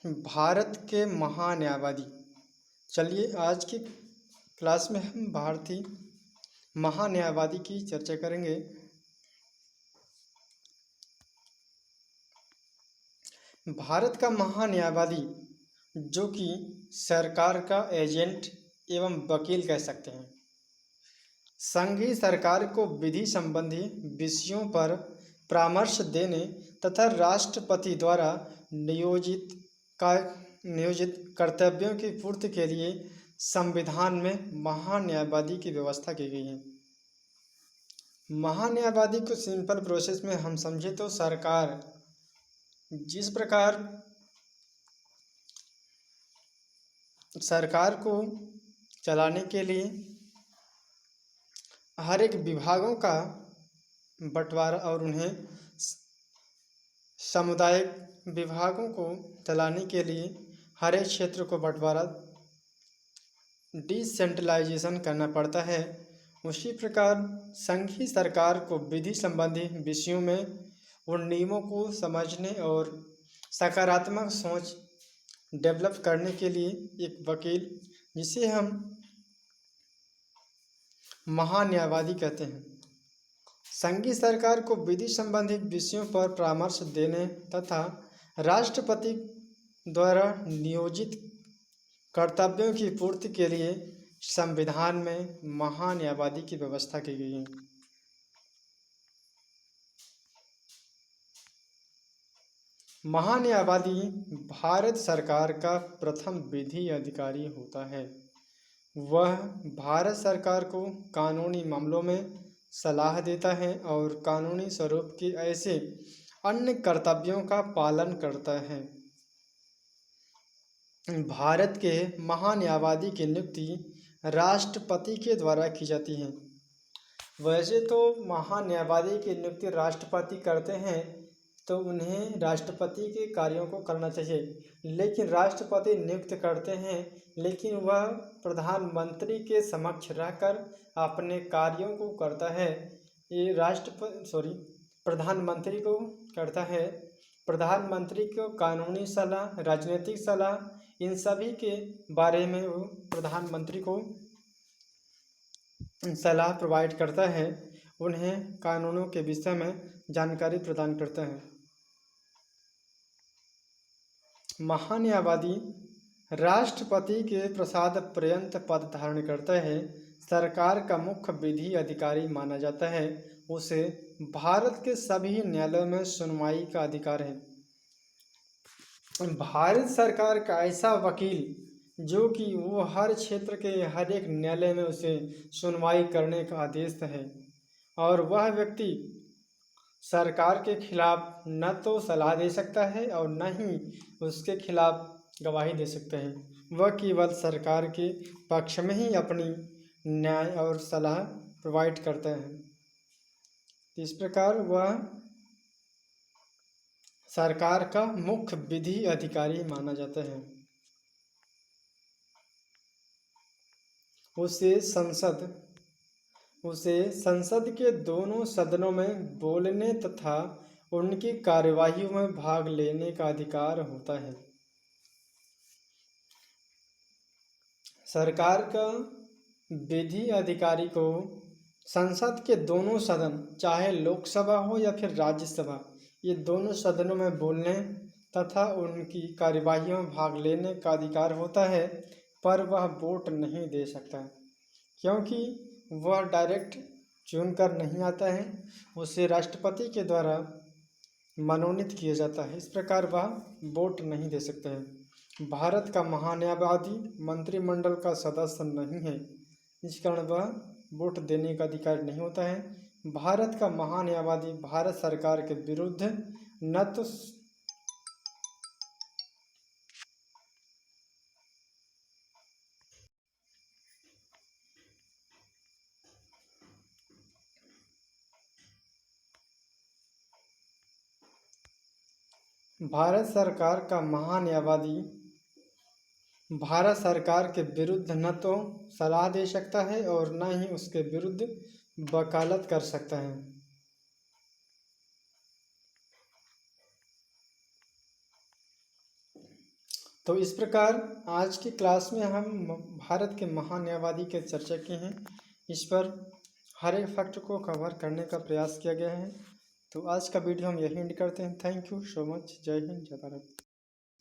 भारत के महान्यायवादी। चलिए आज की क्लास में हम भारतीय महान्यायवादी की चर्चा करेंगे। भारत का महान्यायवादी जो कि सरकार का एजेंट एवं वकील कह सकते हैं, संघीय सरकार को विधि संबंधी विषयों पर परामर्श देने तथा राष्ट्रपति द्वारा नियोजित कर्तव्यों की पूर्ति के लिए संविधान में महान्यायवादी की व्यवस्था की गई है। महान्यायवादी को सिंपल प्रोसेस में हम समझे तो सरकार जिस प्रकार सरकार को चलाने के लिए हर एक विभागों का बंटवारा और उन्हें सामुदायिक विभागों को चलाने के लिए हर एक क्षेत्र को बंटवारा डिसेंट्रलाइजेशन करना पड़ता है। उसी प्रकार संघीय सरकार को विधि संबंधी विषयों में उन नियमों को समझने और सकारात्मक सोच डेवलप करने के लिए एक वकील, जिसे हम महान्यायवादी कहते हैं, संघीय सरकार को विधि संबंधी विषयों पर परामर्श देने तथा राष्ट्रपति द्वारा नियोजित कर्तव्यों की पूर्ति के लिए संविधान में महान्यायवादी की व्यवस्था की गई है। महान्यायवादी भारत सरकार का प्रथम विधि अधिकारी होता है। वह भारत सरकार को कानूनी मामलों में सलाह देता है और कानूनी स्वरूप के ऐसे अन्य कर्तव्यों का पालन करता है। भारत के महान्यायवादी की नियुक्ति राष्ट्रपति के द्वारा की जाती है। वैसे तो महान्यायवादी की नियुक्ति राष्ट्रपति करते हैं, तो उन्हें राष्ट्रपति के कार्यों को करना चाहिए, लेकिन राष्ट्रपति नियुक्त करते हैं, लेकिन वह प्रधानमंत्री के समक्ष रहकर अपने कार्यों को करता है। ये प्रधानमंत्री को करता है। प्रधानमंत्री को कानूनी सलाह, राजनीतिक सलाह, इन सभी के बारे में वो प्रधानमंत्री को सलाह प्रोवाइड करता है, उन्हें कानूनों के विषय में जानकारी प्रदान करता है। महान्यायवादी राष्ट्रपति के प्रसाद पर्यंत पद धारण करता है। सरकार का मुख्य विधि अधिकारी माना जाता है। उसे भारत के सभी न्यायालयों में सुनवाई का अधिकार है। भारत सरकार का ऐसा वकील जो कि वो हर क्षेत्र के हर एक न्यायालय में उसे सुनवाई करने का आदेश है, और वह व्यक्ति सरकार के खिलाफ न तो सलाह दे सकता है और न ही उसके खिलाफ गवाही दे सकते हैं। वह केवल सरकार के पक्ष में ही अपनी न्याय और सलाह प्रोवाइड करते हैं। इस प्रकार वह सरकार का मुख्य विधि अधिकारी माना जाता है। उसे संसद के दोनों सदनों में बोलने तथा उनकी कार्यवाही में भाग लेने का अधिकार होता है। सरकार का विधि अधिकारी को संसद के दोनों सदन, चाहे लोकसभा हो या फिर राज्यसभा, ये दोनों सदनों में बोलने तथा उनकी कार्यवाहियों में भाग लेने का अधिकार होता है, पर वह वोट नहीं दे सकता, क्योंकि वह डायरेक्ट चुनकर नहीं आता है, उसे राष्ट्रपति के द्वारा मनोनीत किया जाता है। इस प्रकार वह वोट नहीं दे सकते हैं। भारत का महान्यायवादी मंत्रिमंडल का सदस्य नहीं है, इस कारण वह वोट देने का अधिकार नहीं होता है। भारत का महान्यायवादी भारत सरकार के विरुद्ध न तो भारत सरकार का महान्यायवादी भारत सरकार के विरुद्ध न तो सलाह दे सकता है और न ही उसके विरुद्ध वकालत कर सकता है। तो इस प्रकार आज की क्लास में हम भारत के महान न्यायवादी के चर्चा की हैं। इस पर हर एक फैक्ट को कवर करने का प्रयास किया गया है। तो आज का वीडियो हम यही एंड करते हैं। Thank you so much. जय हिंद, जय भारत।